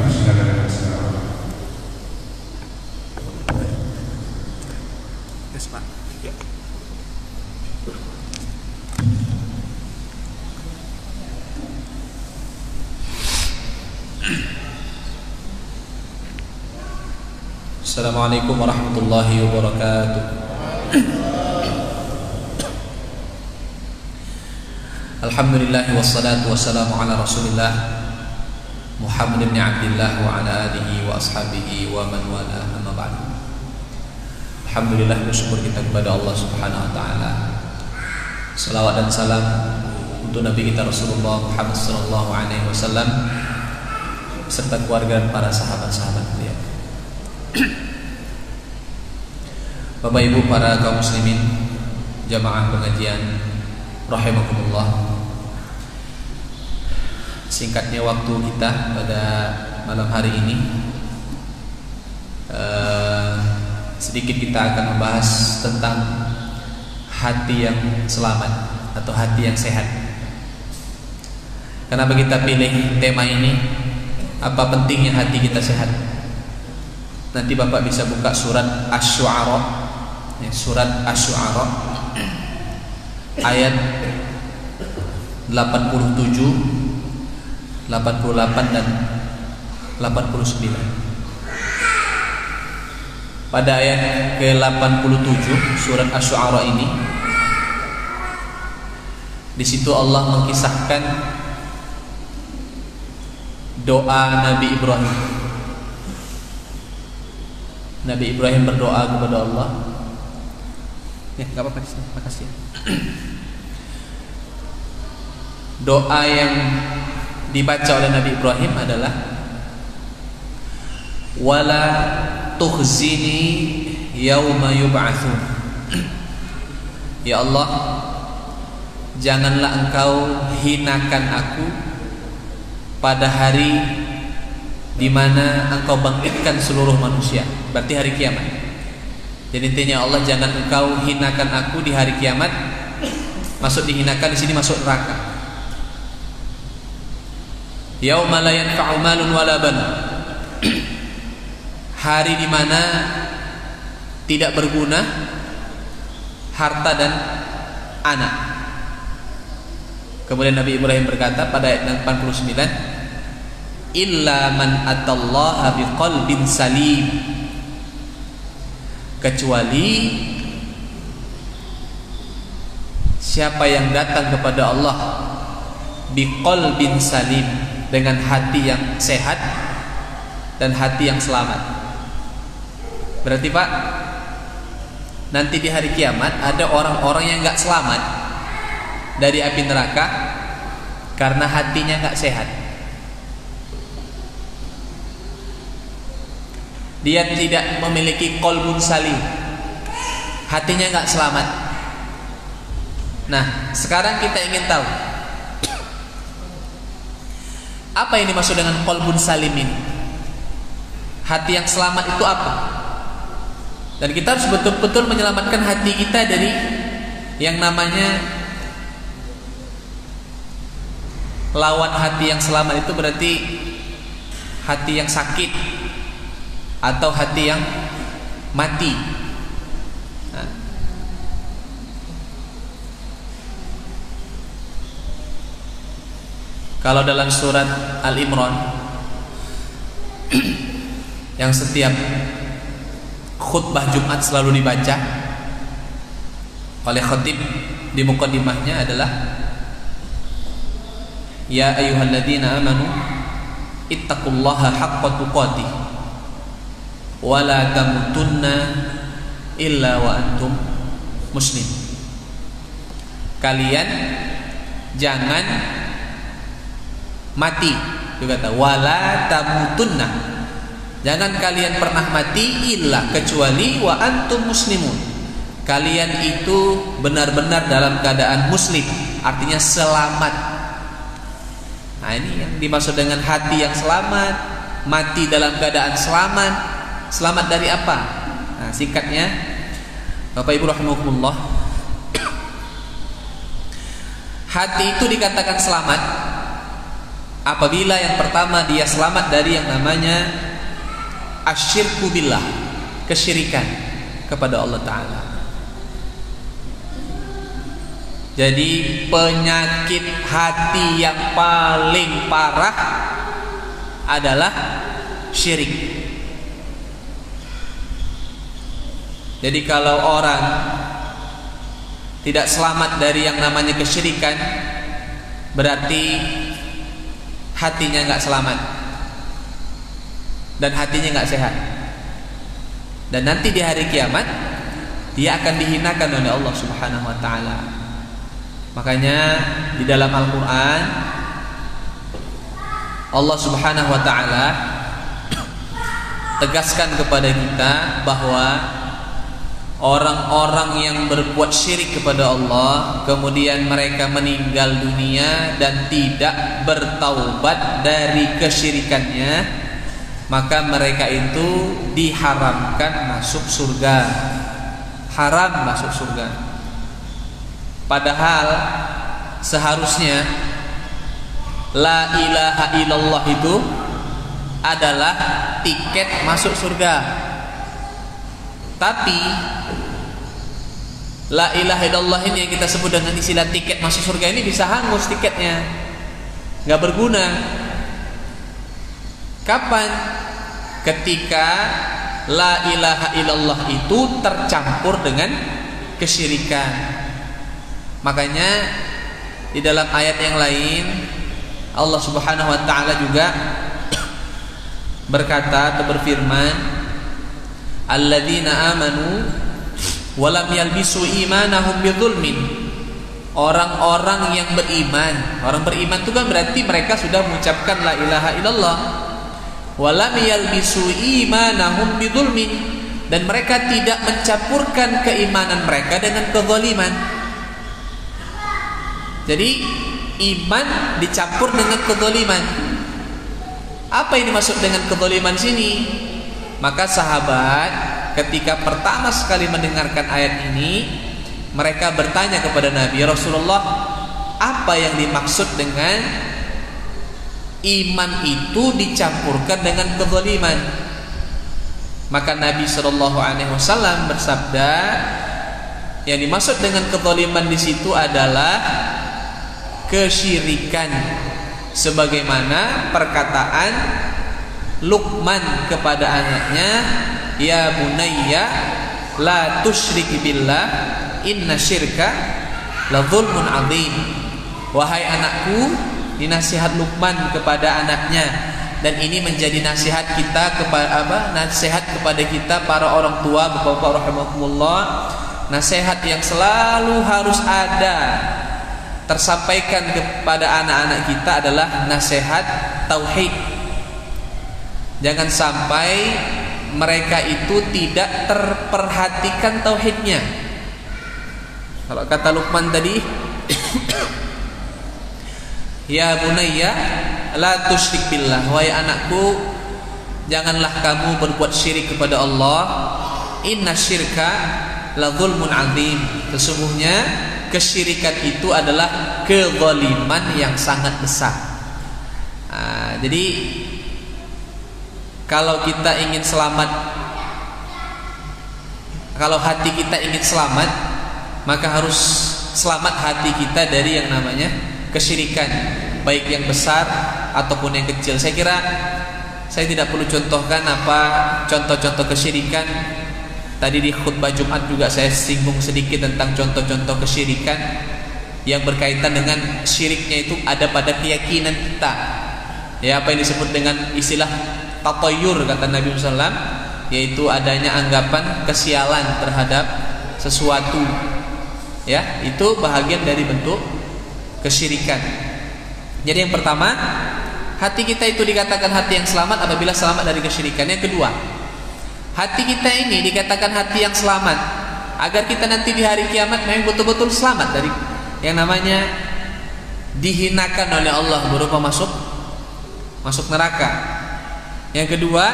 itu silakan dengan segala. Yes, Pak. Ya. Assalamualaikum warahmatullahi wabarakatuh. Alhamdulillah wassalatu wassalamu ala Rasulillah Muhammad ibn Abdillah wa ala alihi wa ashabihi wa man wala, amma ba'd. Alhamdulillah, bersyukur kita kepada Allah Subhanahu wa taala. Salawat dan salam untuk Nabi kita Rasulullah Muhammad sallallahu alaihi wasallam serta keluarga dan para sahabat-sahabat beliau. Bapak Ibu para kaum muslimin jamaah pengajian rahimakumullah. Singkatnya waktu kita pada malam hari ini, sedikit kita akan membahas tentang hati yang selamat atau hati yang sehat. Kenapa kita pilih tema ini? Apa pentingnya hati kita sehat? Nanti Bapak bisa buka surat Asy-Syu'ara, ya, surat Asy-Syu'ara ayat 87, 88 dan 89. Pada ayat ke-87 surat Asy-Syu'ara ini, di situ Allah mengisahkan doa Nabi Ibrahim. Nabi Ibrahim berdoa kepada Allah. Ya, enggak apa-apa, makasih. Doa yang dibaca oleh Nabi Ibrahim adalah wala tukhzini yauma yub'atsun. Ya Allah, janganlah engkau hinakan aku pada hari di mana engkau bangkitkan seluruh manusia, berarti hari kiamat. Jadi intinya Allah, jangan engkau hinakan aku di hari kiamat. Maksud dihinakan di sini masuk neraka. Yauma la yanfa'u malun wala banun. Hari di mana tidak berguna harta dan anak. Kemudian Nabi Ibrahim berkata pada ayat 89, illa man atallaha biqalbin salim, kecuali siapa yang datang kepada Allah biqalbin salim, dengan hati yang sehat dan hati yang selamat. Berarti Pak, nanti di hari kiamat ada orang-orang yang gak selamat dari api neraka karena hatinya gak sehat. Dia tidak memiliki qalbun salim, hatinya gak selamat. Nah, sekarang kita ingin tahu apa yang dimaksud dengan qalbun salim ini? Hati yang selamat itu apa? Dan kita harus betul-betul menyelamatkan hati kita dari yang namanya lawan hati yang selamat. Itu berarti hati yang sakit atau hati yang mati. Nah, kalau dalam surat Al-Imran yang setiap khutbah Jumat selalu dibaca oleh khatib, di muqaddimahnya adalah ya ayyuhalladzina amanu ittaqullaha haqqa tuqatih wa la tamutunna illa wa antum muslim. Kalian jangan mati, juga kata wala tamutunna, jangan kalian pernah mati illa, kecuali wa antum muslimun, kalian itu benar-benar dalam keadaan muslim, artinya selamat. Nah, ini yang dimaksud dengan hati yang selamat, mati dalam keadaan selamat. Selamat dari apa? Nah, singkatnya Bapak Ibu rahimakumullah, hati itu dikatakan selamat apabila yang pertama dia selamat dari yang namanya asyirku billah, kesyirikan kepada Allah Ta'ala. Jadi penyakit hati yang paling parah adalah syirik. Jadi kalau orang tidak selamat dari yang namanya kesyirikan, berarti hatinya nggak selamat dan hatinya nggak sehat. Dan nanti di hari kiamat dia akan dihinakan oleh Allah Subhanahu wa Ta'ala. Makanya di dalam Al-Quran Allah Subhanahu wa Ta'ala tegaskan kepada kita bahwa orang-orang yang berbuat syirik kepada Allah kemudian mereka meninggal dunia dan tidak bertaubat dari kesyirikannya, maka mereka itu diharamkan masuk surga. Haram masuk surga. Padahal seharusnya la ilaha illallah itu adalah tiket masuk surga. Tapi la ilaha illallah ini yang kita sebut dengan istilah tiket masuk surga ini bisa hangus tiketnya, nggak berguna. Kapan? Ketika la ilaha illallah itu tercampur dengan kesyirikan. Makanya di dalam ayat yang lain Allah Subhanahu wa Ta'ala juga berkata atau berfirman, alladzina amanu wa lam yalbisu imanahum bidzulmin. Orang-orang yang beriman, orang beriman itu kan berarti mereka sudah mengucapkan la ilaha illallah. Wa lam yalbisu imanahum bidzulmin, dan mereka tidak mencampurkan keimanan mereka dengan kezaliman. Jadi iman dicampur dengan kezaliman. Apa yang dimaksud dengan kezaliman sini? Maka sahabat ketika pertama sekali mendengarkan ayat ini, mereka bertanya kepada Nabi, Rasulullah, apa yang dimaksud dengan iman itu dicampurkan dengan kezaliman? Maka Nabi SAW bersabda, yang dimaksud dengan kezaliman di situ adalah kesyirikan, sebagaimana perkataan Luqman kepada anaknya, ya bunayya la tusyrik billah inna syirka la dzulmun adzim. Wahai anakku, ini nasihat Luqman kepada anaknya, dan ini menjadi nasihat kita kepada nasihat kepada kita para orang tua, Bapak-bapak rahimakumullah. Nasihat yang selalu harus ada tersampaikan kepada anak-anak kita adalah nasihat tauhid. Jangan sampai mereka itu tidak terperhatikan tauhidnya. Kalau kata Luqman tadi, ya bunayya la tusyrik billah, wahai anakku, janganlah kamu berbuat syirik kepada Allah. Inna syirka la dzulmun adzim, sesungguhnya kesyirikan itu adalah kezaliman yang sangat besar. Jadi kalau kita ingin selamat, kalau hati kita ingin selamat, maka harus selamat hati kita dari yang namanya kesyirikan, baik yang besar ataupun yang kecil. Saya kira saya tidak perlu contohkan apa contoh-contoh kesyirikan. Tadi di khutbah Jumat juga saya singgung sedikit tentang contoh-contoh kesyirikan yang berkaitan dengan syiriknya itu ada pada keyakinan kita. Ya, apa yang disebut dengan istilah tatoyur kata Nabi SAW, yaitu adanya anggapan kesialan terhadap sesuatu. Ya, itu bahagian dari bentuk kesyirikan. Jadi yang pertama, hati kita itu dikatakan hati yang selamat apabila selamat dari kesyirikan. Yang kedua, hati kita ini dikatakan hati yang selamat agar kita nanti di hari kiamat memang betul-betul selamat dari yang namanya dihinakan oleh Allah berupa masuk neraka. Yang kedua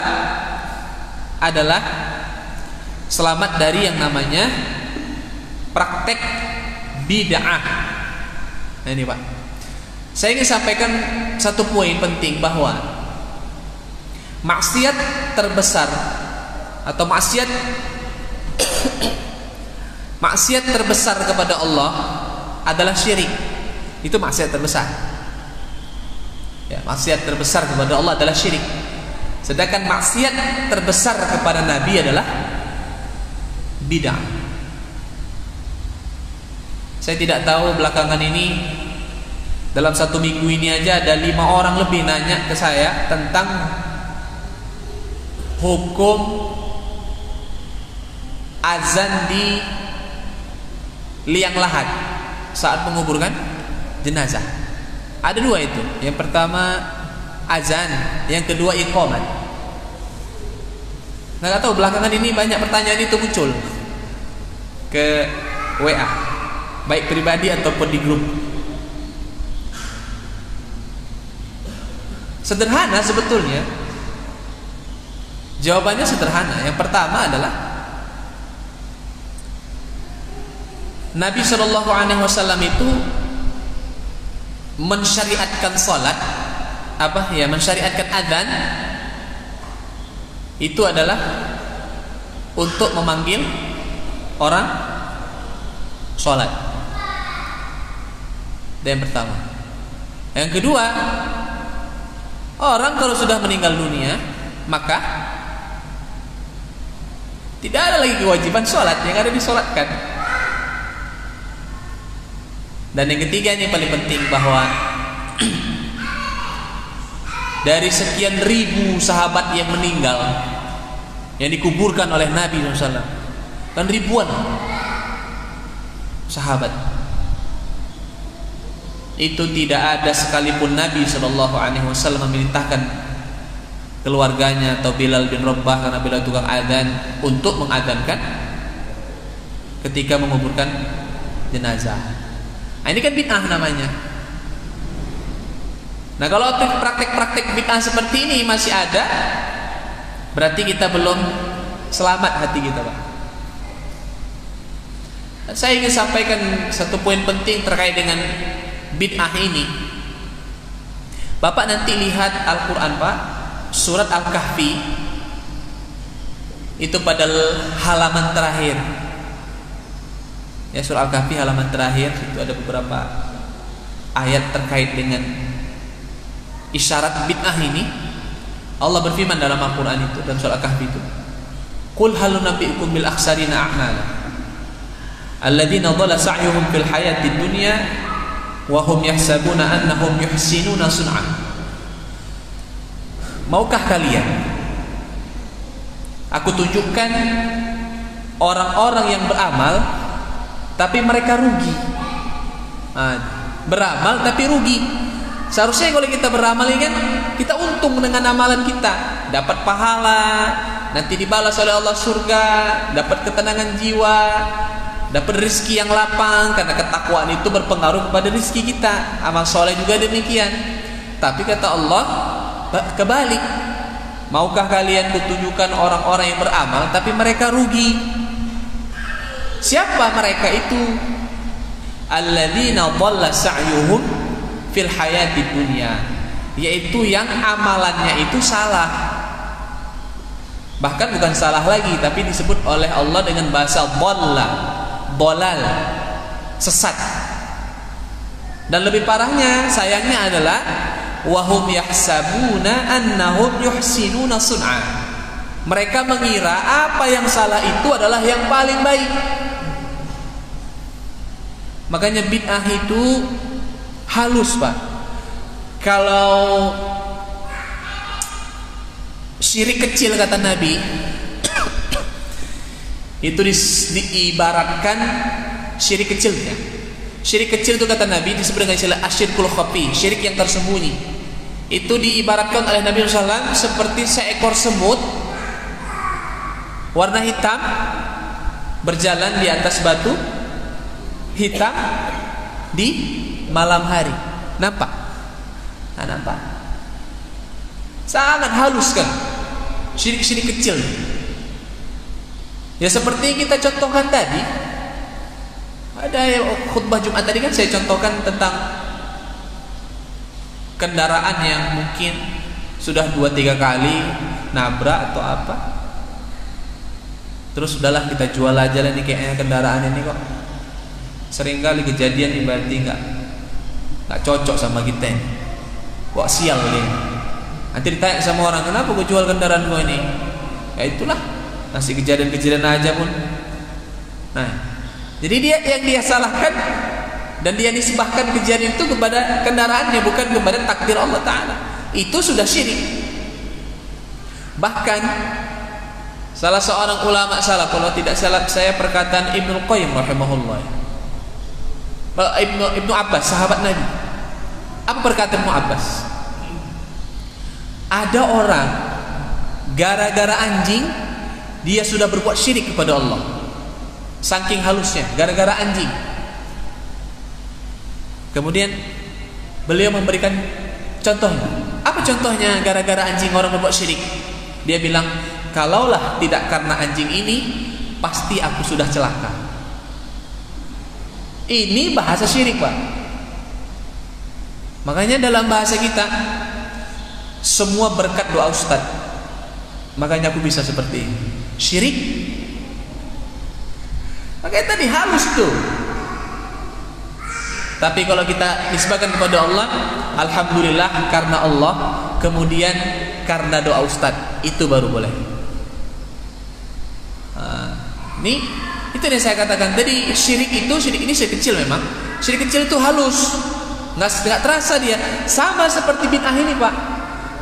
adalah selamat dari yang namanya praktek bid'ah. Nah ini Pak, Saya ingin sampaikan satu poin penting, bahwa maksiat terbesar atau maksiat terbesar kepada Allah adalah syirik. Itu maksiat terbesar. Ya, maksiat terbesar kepada Allah adalah syirik. Sedangkan maksiat terbesar kepada Nabi adalah bid'ah. Saya tidak tahu belakangan ini, dalam 1 minggu ini aja ada 5 orang lebih nanya ke saya tentang hukum azan di liang lahat saat menguburkan jenazah. Ada 2 itu. Yang pertama azan, yang kedua iqamat. Nggak tahu belakangan ini banyak pertanyaan itu muncul ke WA, baik pribadi ataupun di grup. Sederhana sebetulnya. Jawabannya sederhana. Yang pertama adalah Nabi SAW itu mensyariatkan salat, mensyariatkan adzan itu adalah untuk memanggil orang salat. Itu yang pertama. Yang kedua, orang kalau sudah meninggal dunia, maka tidak ada lagi kewajiban sholat, yang ada disolatkan. Dan yang ketiga, ini paling penting, bahwa dari sekian ribu sahabat yang meninggal, yang dikuburkan oleh Nabi SAW, dan ribuan sahabat, itu tidak ada sekalipun Nabi SAW memerintahkan keluarganya atau Bilal bin Rabah, karena Bilal tukang adzan, untuk mengadzankan ketika menguburkan jenazah. Nah, ini kan bid'ah namanya. Nah, kalau praktek-praktek bid'ah seperti ini masih ada, berarti kita belum selamat hati kita, Pak. Saya ingin sampaikan satu poin penting terkait dengan bid'ah ini. Bapak nanti lihat Al-Quran, Pak, surat Al-Kahfi, itu pada halaman terakhir. Ya, surah Al-Kahfi halaman terakhir itu ada beberapa ayat terkait dengan isyarat bid'ah ini. Allah berfirman dalam Al-Quran itu, dalam surah Al-Kahfi itu, Qul hal nunabbi'ukum bil akhsarina a'mala alladzina dhalla sa'yuhum fil hayatid dunya wa hum yahsabuna annahum yuhsinuna sun'a. Maukah kalian aku tunjukkan orang-orang yang beramal tapi mereka rugi. Beramal tapi rugi. Seharusnya kalau kita beramal ini kan kita untung dengan amalan kita, dapat pahala, nanti dibalas oleh Allah surga, dapat ketenangan jiwa, dapat rezeki yang lapang, karena ketakwaan itu berpengaruh kepada rezeki kita. Amal soleh juga demikian. Tapi kata Allah kebalik. Maukah kalian kutunjukkan orang-orang yang beramal tapi mereka rugi? Siapa mereka itu? Alladzina dhalla sa'yuhum fil hayatid dunya, yaitu yang amalannya itu salah. Bahkan bukan salah lagi, tapi disebut oleh Allah dengan bahasa dhalla, dhalal, sesat. Dan lebih parahnya, sayangnya adalah wahum yahsabuna annahum yuhsinuna sun'a. Mereka mengira apa yang salah itu adalah yang paling baik. Makanya bid'ah itu halus, Pak. Kalau syirik kecil kata Nabi itu diibaratkan syirik kecilnya. Syirik kecil itu kata Nabi disebut dengan istilah asyirkul khafi, syirik yang tersembunyi. Itu diibaratkan oleh Nabi SAW seperti seekor semut warna hitam berjalan di atas batu hitam di malam hari. Nampak? Nah, nampak. Sangat halus kan? Syirik-syirik kecil. Ya seperti yang kita contohkan tadi. Ada khutbah Jumat tadi kan saya contohkan tentang kendaraan yang mungkin sudah 2-3 kali nabrak atau apa, terus sudahlah kita jual aja lah nih, kayaknya kendaraan ini kok sering kali kejadian nih, berarti nggak cocok sama kita ini, kok sial dia. Nanti ditanya sama orang, kenapa gue jual kendaraan gue ini? Ya itulah, masih kejadian-kejadian aja pun. Nah, jadi yang dia salahkan dan dia nisbahkan kejadian itu kepada kendaraannya, bukan kepada takdir Allah Ta'ala. Itu sudah syirik. Bahkan salah seorang ulama salaf, kalau tidak salah saya perkataan Ibnu Qayyim rahimahullah, Ibnu Abbas, sahabat Nabi. Apa perkataan Ibnu Abbas? Ada orang gara-gara anjing dia sudah berbuat syirik kepada Allah. Saking halusnya, gara-gara anjing. Kemudian beliau memberikan contohnya. Apa contohnya gara-gara anjing orang berbuat syirik? Dia bilang, kalaulah tidak karena anjing ini, pasti aku sudah celaka. Ini bahasa syirik, Pak. Makanya dalam bahasa kita, semua berkat doa ustaz, makanya aku bisa seperti ini. Syirik. Makanya tadi halus tuh. Tapi kalau kita nisbahkan kepada Allah, alhamdulillah karena Allah, kemudian karena doa ustaz, itu baru boleh. Ini itu yang saya katakan tadi, syirik ini syirik kecil memang. Syirik kecil itu halus, nggak terasa dia. Sama seperti bid'ah ini, Pak.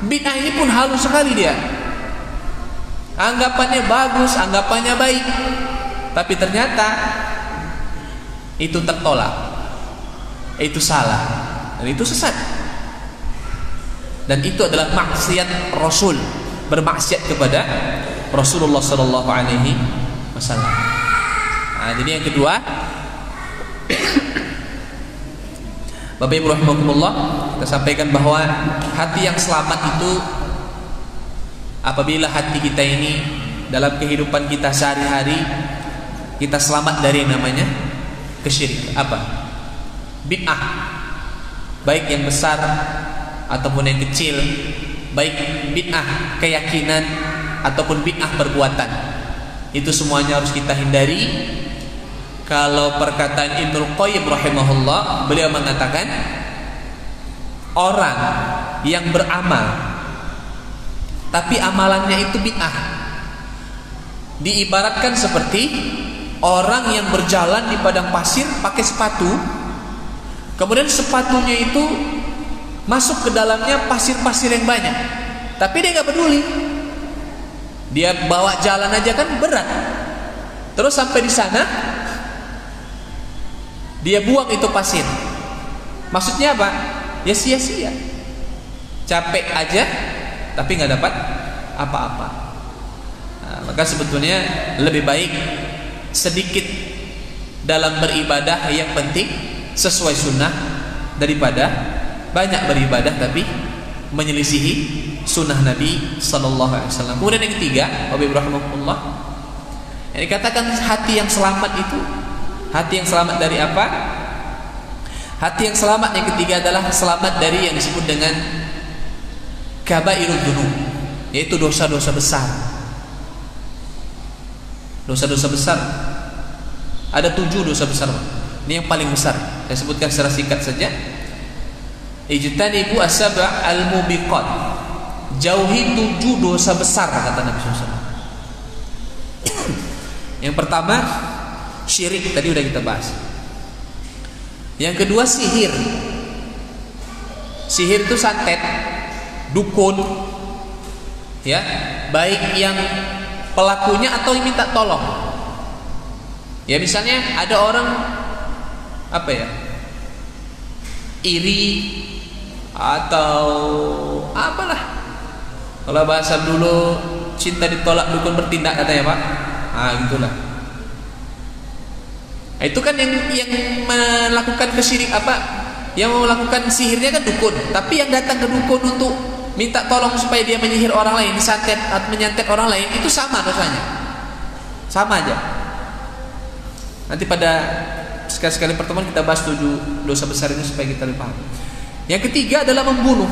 Bid'ah ini pun halus sekali dia. Anggapannya bagus, anggapannya baik, tapi ternyata itu tertolak, itu salah, dan itu sesat. Dan itu adalah maksiat Rasul, bermaksiat kepada Rasulullah Sallallahu Alaihi Wasallam. Nah, jadi yang kedua, Bapak Ibu rahimakumullah, kita sampaikan bahwa hati yang selamat itu apabila hati kita ini dalam kehidupan kita sehari-hari kita selamat dari yang namanya kesyirikan. Apa? Bid'ah, baik yang besar ataupun yang kecil, baik bid'ah keyakinan ataupun bid'ah perbuatan, itu semuanya harus kita hindari. Kalau perkataan Ibnu Qayyim rahimahullah, beliau mengatakan orang yang beramal tapi amalannya itu bid'ah diibaratkan seperti orang yang berjalan di padang pasir pakai sepatu, kemudian sepatunya itu masuk ke dalamnya pasir-pasir yang banyak, tapi dia nggak peduli, dia bawa jalan aja kan berat. Terus sampai di sana dia buang itu pasir. Maksudnya apa? Ya sia-sia, capek aja tapi nggak dapat apa-apa. Nah, maka sebetulnya lebih baik sedikit dalam beribadah, yang penting sesuai sunnah, daripada banyak beribadah tapi menyelisihi sunnah Nabi Sallallahu Alaihi Wasallam. Kemudian yang ketiga, Wabillahimuwaffiq, yang dikatakan hati yang selamat itu, hati yang selamat dari apa? Hati yang selamat yang ketiga adalah selamat dari yang disebut dengan kabairud dzunub, yaitu dosa-dosa besar. Dosa-dosa besar ada 7 dosa besar. Ini yang paling besar. Saya sebutkan secara singkat saja. Ijtanibu as-sab' al-mubiqat. Jauhi 7 dosa besar, kata Nabi SAW. Yang pertama syirik, tadi udah kita bahas. Yang kedua sihir. Sihir itu santet, dukun, ya, baik yang pelakunya atau yang minta tolong. Ya misalnya ada orang apa ya, iri atau apalah, kalau bahasa dulu cinta ditolak dukun bertindak katanya Pak. Ah gitulah. Itu kan yang melakukan kesyirik apa, yang melakukan sihirnya kan dukun, tapi yang datang ke dukun untuk minta tolong supaya dia menyihir orang lain, disantet atau menyantet orang lain, itu sama dosanya, sama aja. Nanti pada sekali-sekali pertemuan kita bahas 7 dosa besar ini supaya kita lebih paham. Yang ketiga adalah membunuh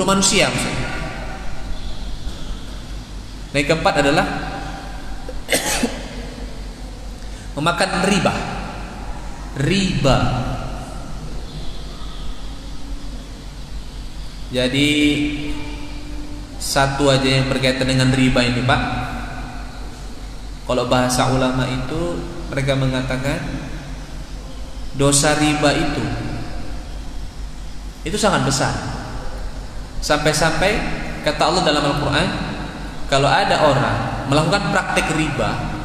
manusia maksudnya. Yang keempat adalah memakan riba. Jadi satu aja yang berkaitan dengan riba ini Pak, kalau bahasa ulama itu mereka mengatakan dosa riba itu sangat besar. Sampai-sampai kata Allah dalam Al-Quran, kalau ada orang melakukan praktek riba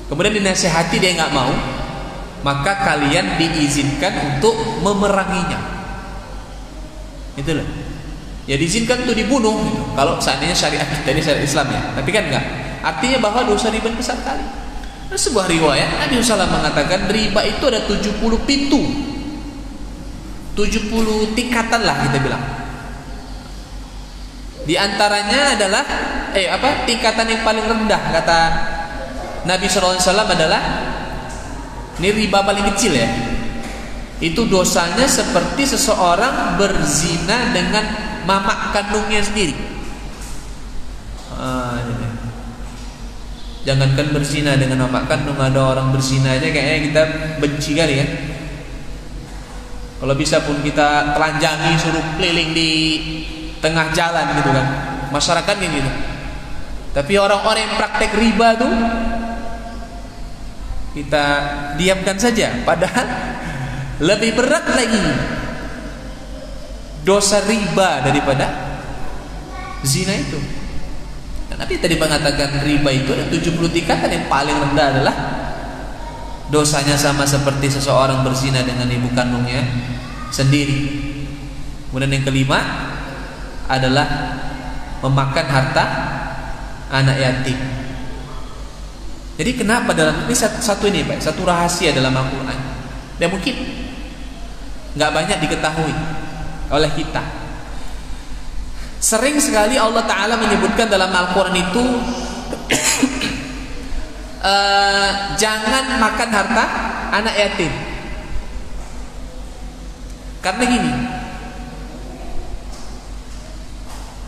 kemudian dinasihati dia nggak mau, maka kalian diizinkan untuk memeranginya. Itulah. Ya diizinkan untuk dibunuh gitu. Kalau seandainya syariat kita ini syariat Islam ya. Tapi kan enggak. Artinya bahwa dosa riba besar kali. Ada sebuah riwayat Nabi SAW mengatakan riba itu ada 70 pintu. 70 tingkatan lah kita bilang. Di antaranya adalah tingkatan yang paling rendah kata Nabi SAW adalah ini riba paling kecil ya. Itu dosanya seperti seseorang berzina dengan mamak kandungnya sendiri. Jangankan berzina dengan mamak kandung, ada orang berzina aja kayaknya kita benci kali ya. Kalau bisa pun kita telanjangi, suruh keliling di tengah jalan gitu kan, masyarakatnya gitu. Tapi orang-orang yang praktek riba tuh kita diamkan saja, padahal lebih berat lagi dosa riba daripada zina itu. Dan Nabi tadi mengatakan riba itu ada 70 tingkatan, yang paling rendah adalah dosanya sama seperti seseorang berzina dengan ibu kandungnya sendiri. Kemudian yang kelima adalah memakan harta anak yatim. Jadi kenapa dalam ini satu ini Pak, satu rahasia dalam Al-Quran dan mungkin nggak banyak diketahui oleh kita. Sering sekali Allah Ta'ala menyebutkan dalam Al-Quran itu jangan makan harta anak yatim. Karena gini,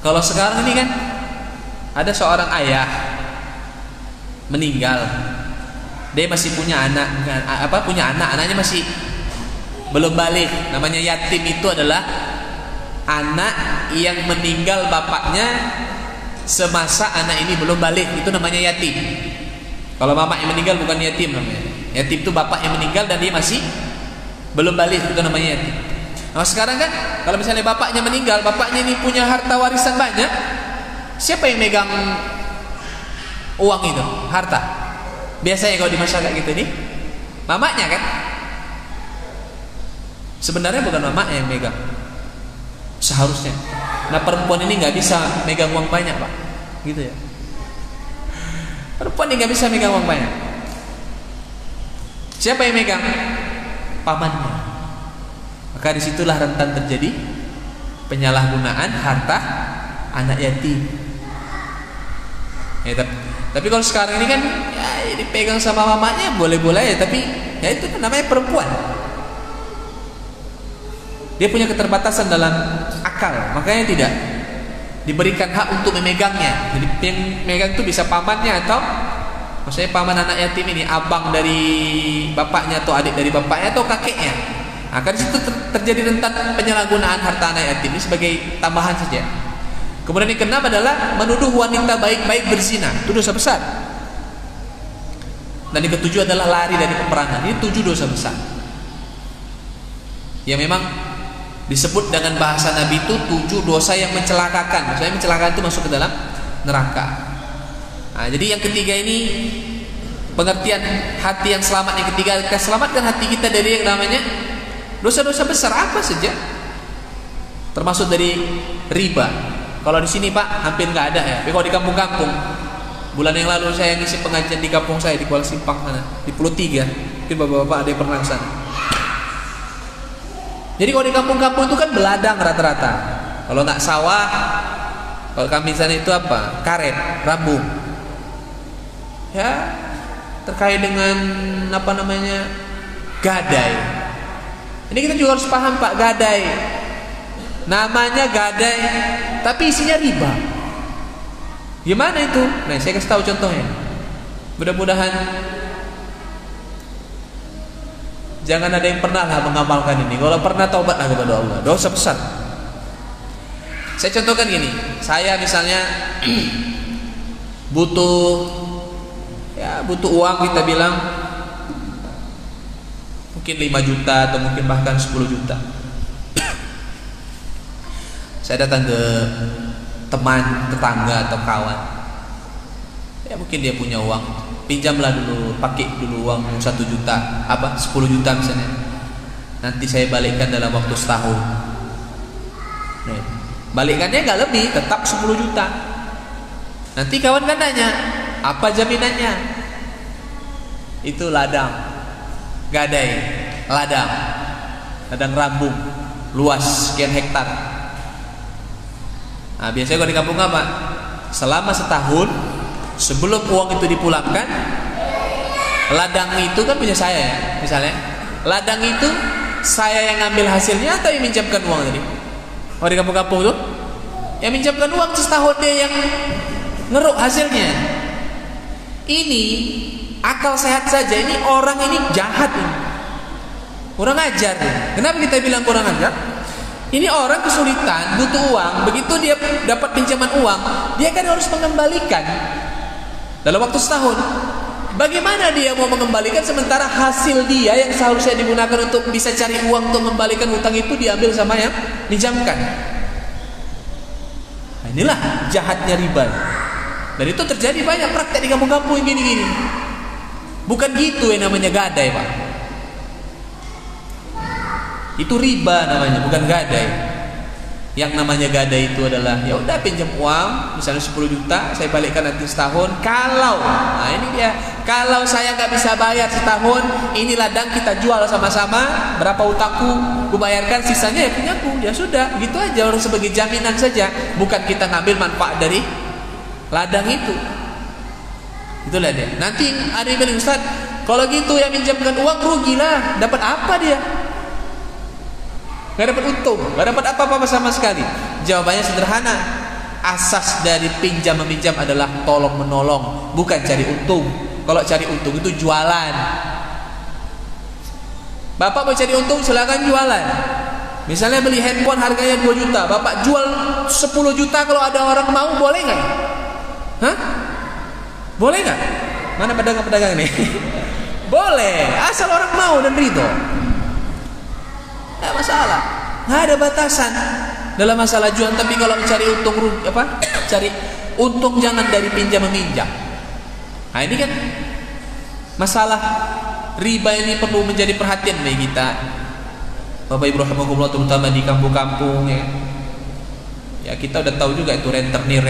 kalau sekarang ini kan ada seorang ayah meninggal, dia masih punya anaknya masih belum balik. Namanya yatim itu adalah anak yang meninggal bapaknya semasa anak ini belum balik, itu namanya yatim. Kalau mama yang meninggal bukan yatim namanya. Yatim itu bapak yang meninggal dan dia masih belum balik, itu namanya yatim. Nah sekarang kan kalau misalnya bapaknya meninggal, bapaknya ini punya harta warisan banyak, siapa yang megang uang itu, harta? Biasanya kalau di masyarakat gitu nih, mamanya kan. Sebenarnya bukan mamanya yang megang, seharusnya. Nah perempuan ini nggak bisa megang uang banyak Pak, gitu ya. Perempuan ini nggak bisa megang uang banyak. Siapa yang megang? Pamannya. Maka disitulah rentan terjadi penyalahgunaan harta anak yatim. Ya, tapi kalau sekarang ini kan ya, dipegang sama mamanya boleh-boleh ya, tapi ya itu kan namanya perempuan. Dia punya keterbatasan dalam akal, makanya tidak diberikan hak untuk memegangnya. Jadi yang megang itu bisa pamannya atau maksudnya paman anak yatim ini, abang dari bapaknya atau adik dari bapaknya atau kakeknya. Nah, karena itu terjadi rentan penyalahgunaan harta anak yatim ini sebagai tambahan saja. Kemudian yang keenam adalah menuduh wanita baik-baik berzina, itu dosa besar. Dan yang ketujuh adalah lari dari peperangan. Ini 7 dosa besar. Ya memang disebut dengan bahasa Nabi itu 7 dosa yang mencelakakan. Maksudnya mencelakakan itu masuk ke dalam neraka. Nah, jadi yang ketiga ini pengertian hati yang selamat. Yang ketiga, kita selamatkan hati kita dari yang namanya dosa-dosa besar apa saja, termasuk dari riba. Kalau di sini Pak hampir nggak ada ya. Tapi kalau di kampung-kampung, bulan yang lalu saya ngisi pengajian di kampung saya di Kuala Simpang sana, di Pulau 3. Mungkin bapak-bapak ada yang pernah sana. Jadi kalau di kampung-kampung itu kan beladang rata-rata. Kalau nggak sawah, kalau kami sana itu apa? Karet, rabung. Ya, terkait dengan apa namanya? Gadai. Ini kita juga harus paham Pak, gadai. Namanya gadai, tapi isinya riba. Gimana itu? Nah, saya kasih tahu contohnya. Mudah-mudahan jangan ada yang pernah lah mengamalkan ini. Kalau pernah, taubatlah kepada Allah. Dosa besar. Saya contohkan gini. Saya misalnya butuh uang, kita bilang mungkin 5 juta atau mungkin bahkan 10 juta. Saya datang ke teman, tetangga atau kawan. Ya mungkin dia punya uang, pinjamlah dulu, pakai dulu uang 1 juta, 10 juta misalnya. Nanti saya balikkan dalam waktu setahun. Nih, balikannya nggak lebih, tetap 10 juta. Nanti kawan kan nanya, apa jaminannya? Itu ladang, gadai, ladang rambung, luas sekian hektar. Nah, biasanya kalau di kampung apa? Selama setahun sebelum uang itu dipulangkan, ladang itu kan punya saya ya, misalnya. Ladang itu saya yang ngambil hasilnya atau yang minjamkan uang tadi? Oh, di kampung-kampung tuh yang minjamkan uang, setahun dia yang ngeruk hasilnya. Ini akal sehat saja, ini orang ini jahat ini. Kurang ajar. Kenapa kita bilang kurang ajar? Ini orang kesulitan, butuh uang. Begitu dia dapat pinjaman uang, dia kan harus mengembalikan dalam waktu setahun. Bagaimana dia mau mengembalikan sementara hasil dia yang seharusnya digunakan untuk bisa cari uang untuk mengembalikan hutang itu diambil sama yang pinjamkan? Nah, inilah jahatnya riba. Dan itu terjadi banyak praktek di kampung-kampung yang gini-gini. Bukan gitu yang namanya gadai, Pak. Itu riba namanya, bukan gadai. Yang namanya gadai itu adalah ya udah pinjam uang misalnya 10 juta, saya balikkan nanti setahun. Kalau, nah ini dia, kalau saya nggak bisa bayar setahun, ini ladang kita jual sama-sama, berapa utangku, ku bayarkan, sisanya ya punyaku. Ya sudah, gitu aja, orang sebagai jaminan saja, bukan kita ngambil manfaat dari ladang itu. Itulah dia. Nanti ada yang bilang, Ustaz, kalau gitu yang minjamkan uang rugilah, dapat apa dia? Gak dapat untung, gak dapat apa-apa sama sekali. Jawabannya sederhana. Asas dari pinjam meminjam adalah tolong menolong, bukan cari untung. Kalau cari untung itu jualan. Bapak mau cari untung, silakan jualan. Misalnya beli handphone harganya 2 juta, Bapak jual 10 juta, kalau ada orang mau, boleh nggak? Hah? Boleh nggak? Mana pedagang-pedagang ini? Boleh, asal orang mau dan ridho. Tidak masalah, nggak ada batasan dalam masalah jual. Tapi kalau mencari untung, cari untung jangan dari pinjam meminjam. Nah ini kan masalah riba ini perlu menjadi perhatian bagi kita, Bapak Ibu rahimahullah, terutama di kampung-kampung ya. Ya kita udah tahu juga itu rentenir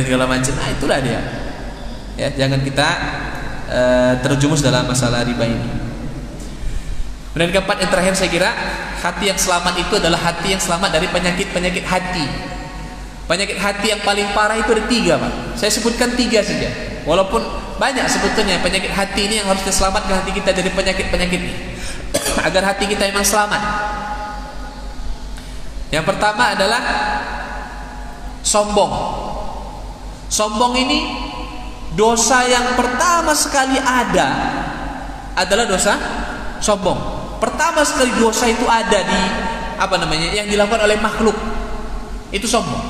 segala macam. Nah itulah dia. Ya jangan kita terjumus dalam masalah riba ini. Dan keempat, yang terakhir saya kira, hati yang selamat itu adalah hati yang selamat dari penyakit-penyakit hati. Penyakit hati yang paling parah itu ada 3, Pak. Saya sebutkan 3 saja. Walaupun banyak sebetulnya penyakit hati ini yang harus diselamatkan hati kita dari penyakit-penyakit ini. Agar hati kita memang selamat. Yang pertama adalah sombong. Sombong ini dosa yang pertama sekali adalah dosa sombong. Pertama sekali dosa itu ada di yang dilakukan oleh makhluk. Itu sombong.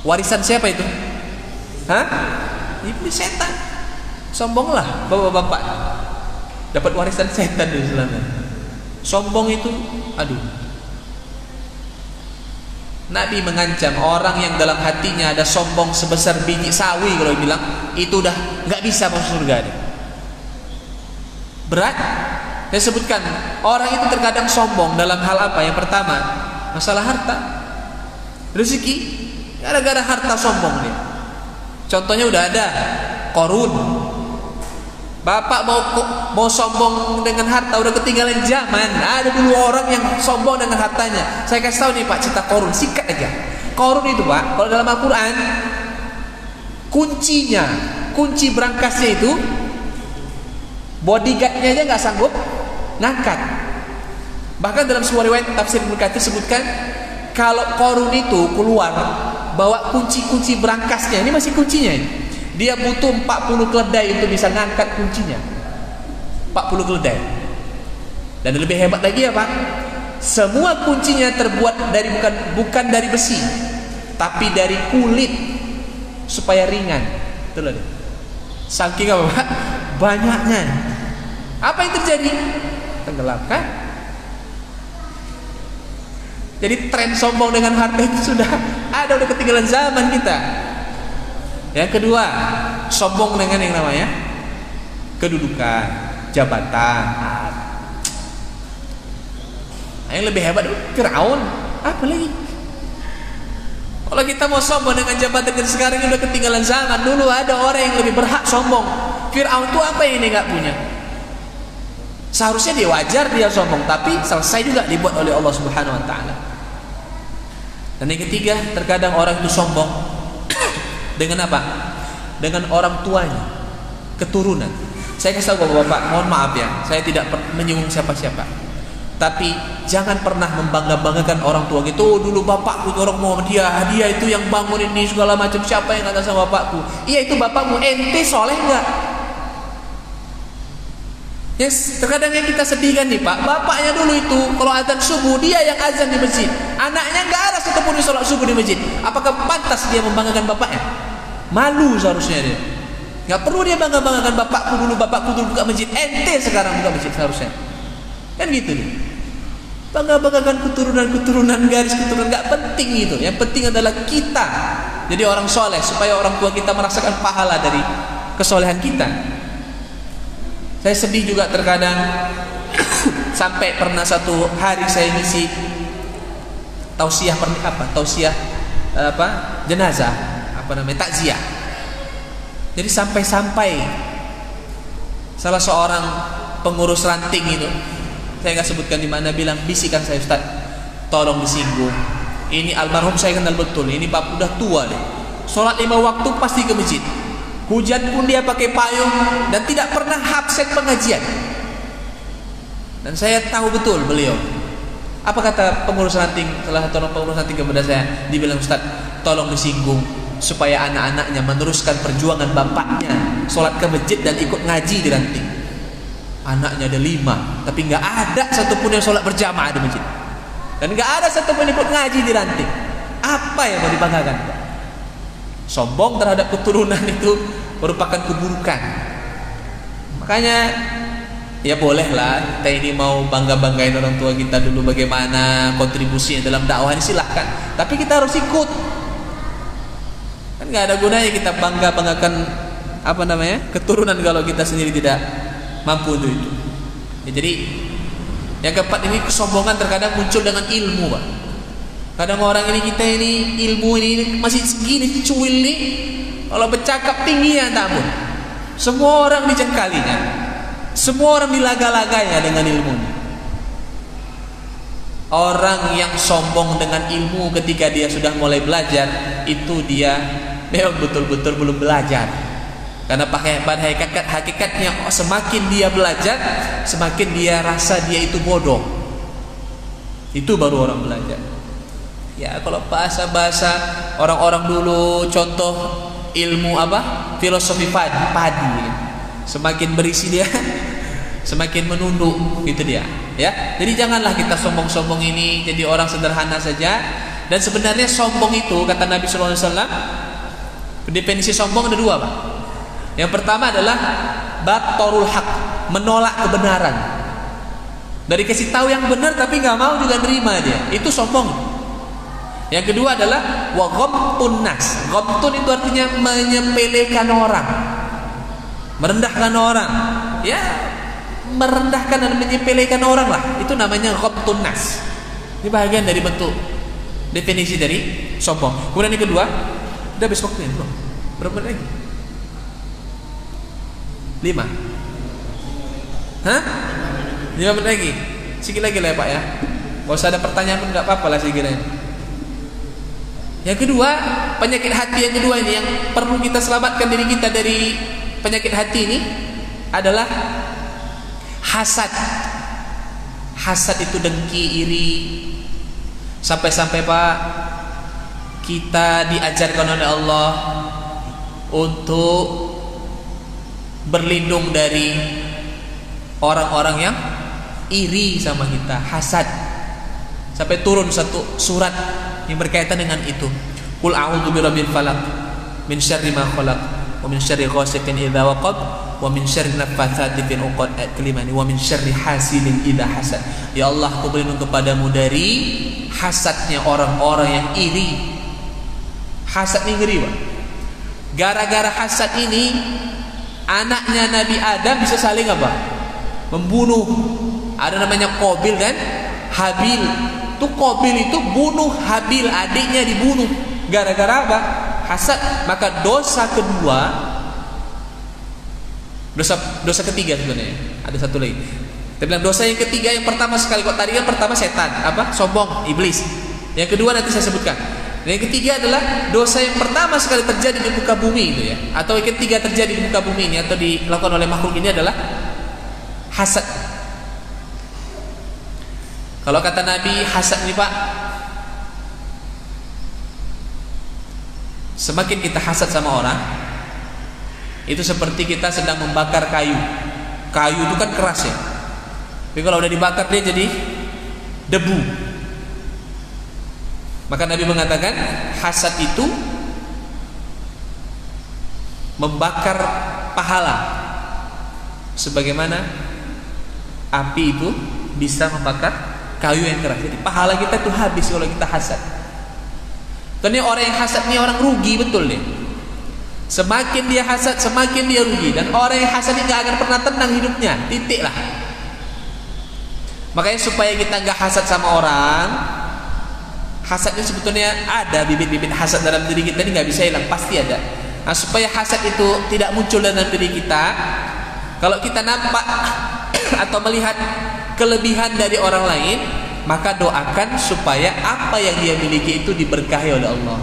Warisan siapa itu? Hah? Iblis, setan. Sombonglah bapak-bapak. Dapat warisan setan di sana. Sombong itu, aduh. Nabi mengancam orang yang dalam hatinya ada sombong sebesar biji sawi, kalau bilang itu udah nggak bisa masuk surga deh. Berat. Saya sebutkan, orang itu terkadang sombong dalam hal apa? Yang pertama, masalah harta, rezeki. Gara-gara harta sombong dia. Contohnya udah ada Qarun. Bapak mau sombong dengan harta, udah ketinggalan zaman. Ada dulu orang yang sombong dengan hartanya. Saya kasih tahu nih Pak, cerita Qarun, sikat aja. Qarun itu Pak, kalau dalam Al-Quran, kunci berangkasnya itu, bodyguardnya aja nggak sanggup ngangkat. Bahkan dalam sebuah riwayat tafsir Ibnu Katsir sebutkan kalau Qarun itu keluar bawa kunci-kunci berangkasnya, ini masih kuncinya ini. Dia butuh 40 keledai untuk bisa ngangkat kuncinya. 40 keledai. Dan lebih hebat lagi apa? Semua kuncinya terbuat dari bukan dari besi, tapi dari kulit supaya ringan. Betul loh. Saking apa, Pak? Banyaknya. Apa yang terjadi? Tenggelam kan? Jadi tren sombong dengan harta itu sudah ada, udah ketinggalan zaman kita. Yang kedua, sombong dengan yang namanya kedudukan, jabatan. Yang lebih hebat Firaun, apa lagi? Kalau kita mau sombong dengan jabatan kita sekarang ini udah ketinggalan zaman. Dulu ada orang yang lebih berhak sombong. Firaun itu apa yang dia nggak punya? Seharusnya dia wajar dia sombong, tapi selesai juga dibuat oleh Allah Subhanahu Wa Taala. Dan yang ketiga, terkadang orang itu sombong dengan apa? Dengan orang tuanya, keturunan. Saya kasih tahu Bapak, mohon maaf ya, saya tidak menyinggung siapa-siapa. Tapi jangan pernah membangga-banggakan orang tua gitu. Oh, dulu bapakku orang Muhammadiyah, dia itu yang bangun ini segala macam. Siapa yang kata sama bapakku? Iya, itu bapakmu. Ente soleh enggak? Yes, terkadang yang kita sedihkan nih Pak, bapaknya dulu itu kalau azan subuh dia yang azan di masjid, anaknya nggak ada satupun yang sholat subuh di masjid. Apakah pantas dia membanggakan bapaknya? Malu seharusnya dia. Nggak perlu dia bangga-banggakan bapakku dulu buka masjid, ente sekarang buka masjid seharusnya. Kan gitu nih. Bangga-banggakan keturunan garis keturunan nggak penting itu. Yang penting adalah kita jadi orang soleh supaya orang tua kita merasakan pahala dari kesolehan kita. Saya sedih juga terkadang sampai pernah satu hari saya ngisi tausiah jenazah, takziah. Jadi sampai salah seorang pengurus ranting itu, saya nggak sebutkan di mana, bilang, bisikan saya, Ustaz, tolong disinggung. Ini almarhum saya kenal betul, ini bapak udah tua deh. Sholat 5 waktu pasti ke masjid. Hujan pun dia pakai payung dan tidak pernah absen pengajian. Dan saya tahu betul beliau. Apa kata pengurus ranting, salah satu pengurus ranting kepada saya, dibilang, Ustaz, tolong disinggung supaya anak-anaknya meneruskan perjuangan bapaknya, sholat ke masjid dan ikut ngaji di ranting. Anaknya ada 5, tapi nggak ada satupun yang sholat berjamaah di masjid, dan nggak ada satupun yang ikut ngaji di ranting. Apa yang mau dibanggakan? Sombong terhadap keturunan itu merupakan keburukan. Makanya ya bolehlah kita ini mau bangga-banggain orang tua kita dulu bagaimana kontribusinya dalam dakwah ini, silahkan. Tapi kita harus ikut. Kan nggak ada gunanya kita bangga-banggakan keturunan kalau kita sendiri tidak mampu untuk itu. Ya, jadi yang keempat ini, kesombongan terkadang muncul dengan ilmu, Pak. Kadang orang kita ini ilmu ini masih segini cuil nih, kalau bercakap tinggi ya tamun. Semua orang dicengkalinya, semua orang dilaga-laganya dengan ilmunya. Orang yang sombong dengan ilmu ketika dia sudah mulai belajar, itu dia memang betul-betul belum belajar. Karena pada hakikatnya semakin dia belajar, semakin dia rasa dia itu bodoh. Itu baru orang belajar. Ya, kalau bahasa orang-orang dulu, contoh ilmu filosofi padi. Semakin berisi dia, semakin menunduk, gitu dia. Ya, jadi janganlah kita sombong-sombong ini jadi orang sederhana saja. Dan sebenarnya sombong itu, kata Nabi Sallallahu Alaihi Wasallam, definisi sombong ada 2, Pak. Yang pertama adalah batorul haq, menolak kebenaran. Dari kasih tahu yang benar tapi nggak mau juga nerima dia, itu sombong. Yang kedua adalah wa ghamtun nas. Ghamtun itu artinya menyepelekan orang, merendahkan orang. Ya, merendahkan dan menyepelekan orang lah, itu namanya ghamtun nas. Ini bagian dari bentuk definisi dari sombong. Kemudian yang kedua, udah habis waktunya belum? Berapa menit lagi? 5. Hah? 5 menit lagi. Sikit lagi lah ya, Pak ya. Kalau usah ada pertanyaan pun nggak apa-apa lah saya kira ini. Yang kedua, penyakit hati yang kedua ini yang perlu kita selamatkan diri kita dari penyakit hati ini adalah hasad. hasad itu dengki, iri. Sampai-sampai Pak, kita diajarkan oleh Allah untuk berlindung dari orang-orang yang iri sama kita, hasad. Sampai turun satu surat yang berkaitan dengan itu. Qul a'udzu birabbil falaq min syarri ma khalaq wa min syarri ghasiqin idza waqab wa min syarri naffatsati fil 'uqad, ayat kelima ini, wa min syarri hasidin idza hasad. Ya Allah, aku berlindung kepadamu dari hasadnya orang-orang yang iri. Hasad ini ngeri, Pak. Gara-gara hasad ini anaknya Nabi Adam bisa saling apa? Membunuh. Ada namanya Qabil kan? Habil. Tuh Qabil itu bunuh Habil, adiknya dibunuh. Gara-gara apa? Hasad. Maka dosa kedua, dosa ketiga sebenarnya. Ada satu lagi. Kita bilang dosa yang ketiga, yang pertama sekali, kok tadi kan pertama setan, apa? Sombong, iblis. Yang kedua nanti saya sebutkan. Dan yang ketiga adalah dosa yang pertama sekali terjadi di muka bumi itu ya, atau yang ketiga terjadi di muka bumi ini atau dilakukan oleh makhluk ini adalah hasad. Kalau kata Nabi, hasad ini Pak, semakin kita hasad sama orang, itu seperti kita sedang membakar kayu. Kayu itu kan keras ya, tapi kalau udah dibakar dia jadi debu. Maka Nabi mengatakan hasad itu membakar pahala, sebagaimana api itu bisa membakar kayu yang keras. Jadi pahala kita tuh habis kalau kita hasad. Ternyata orang yang hasad ini orang rugi betul deh. Semakin dia hasad, semakin dia rugi. Dan orang yang hasad ini gak akan pernah tenang hidupnya. Titik lah. Makanya supaya kita gak hasad sama orang, hasadnya sebetulnya ada, bibit-bibit hasad dalam diri kita ini gak bisa hilang, pasti ada. Nah, supaya hasad itu tidak muncul dalam diri kita, kalau kita nampak atau melihat kelebihan dari orang lain, maka doakan supaya apa yang dia miliki itu diberkahi oleh Allah.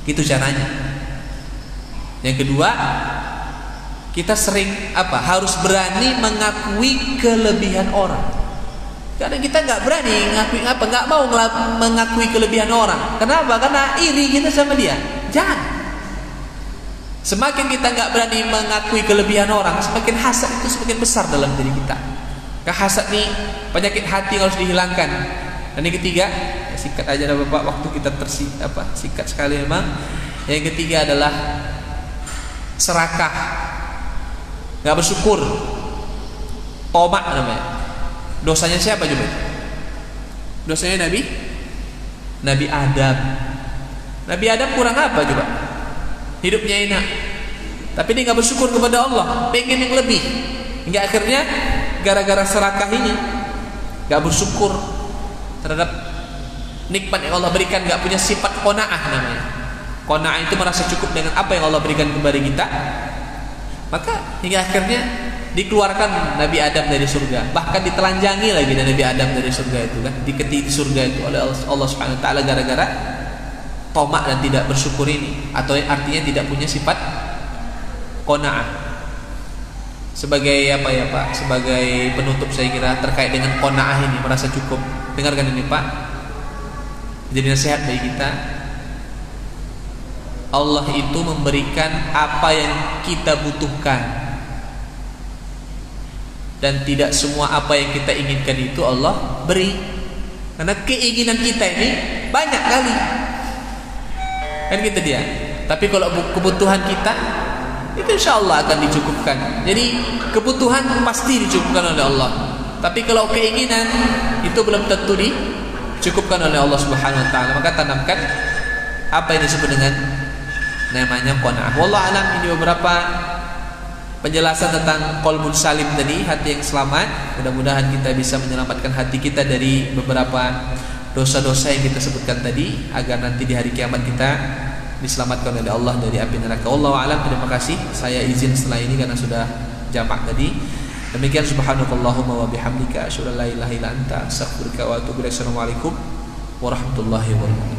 Itu caranya. Yang kedua, kita sering harus berani mengakui kelebihan orang. Karena kita nggak berani ngakui nggak mau mengakui kelebihan orang. Kenapa? Karena iri kita sama dia. Jangan. Semakin kita nggak berani mengakui kelebihan orang, semakin hasad itu semakin besar dalam diri kita. Hasad nih penyakit hati yang harus dihilangkan. Dan yang ketiga, ya sikat aja dah Bapak, waktu kita sikat sekali memang. Yang ketiga adalah serakah, nggak bersyukur, tomak namanya. Dosanya siapa juga? Dosanya Nabi Adam. Nabi Adam kurang apa coba? Hidupnya enak, tapi dia nggak bersyukur kepada Allah, pengen yang lebih. Hingga akhirnya gara-gara serakah ini nggak bersyukur terhadap nikmat yang Allah berikan, nggak punya sifat qanaah namanya. Qanaah itu merasa cukup dengan apa yang Allah berikan kepada kita. Maka hingga akhirnya dikeluarkan Nabi Adam dari surga, bahkan ditelanjangi lagi Nabi Adam dari surga itu kan, diketi di surga itu oleh Allah Subhanahu wa taala gara-gara tomak dan tidak bersyukur ini, atau artinya tidak punya sifat qanaah. Sebagai apa ya Pak, sebagai penutup saya kira terkait dengan qanaah ini, merasa cukup, dengarkan ini Pak, jadi nasihat bagi kita. Allah itu memberikan apa yang kita butuhkan, dan tidak semua apa yang kita inginkan itu Allah beri. Karena keinginan kita ini banyak kali, kan gitu dia. Tapi kalau kebutuhan kita itu insya Allah akan dicukupkan. Jadi kebutuhan pasti dicukupkan oleh Allah. Tapi kalau keinginan itu belum tentu dicukupkan oleh Allah Subhanahu wa taala. Maka tanamkan apa yang disebut dengan namanya qanaah. Wallahu alam. Ini beberapa penjelasan tentang qalbun salim tadi, hati yang selamat. Mudah-mudahan kita bisa menyelamatkan hati kita dari beberapa dosa-dosa yang kita sebutkan tadi, agar nanti di hari kiamat kita diselamatkan oleh Allah dari api neraka. Wallahu a'lam. Terima kasih. Saya izin setelah ini karena sudah jamak tadi. Demikian, subhanakallahumma wa bihamdika asyhadu an la ilaha illa anta astaghfiruka wa atubu ilaik. Assalamualaikum warahmatullahi wabarakatuh.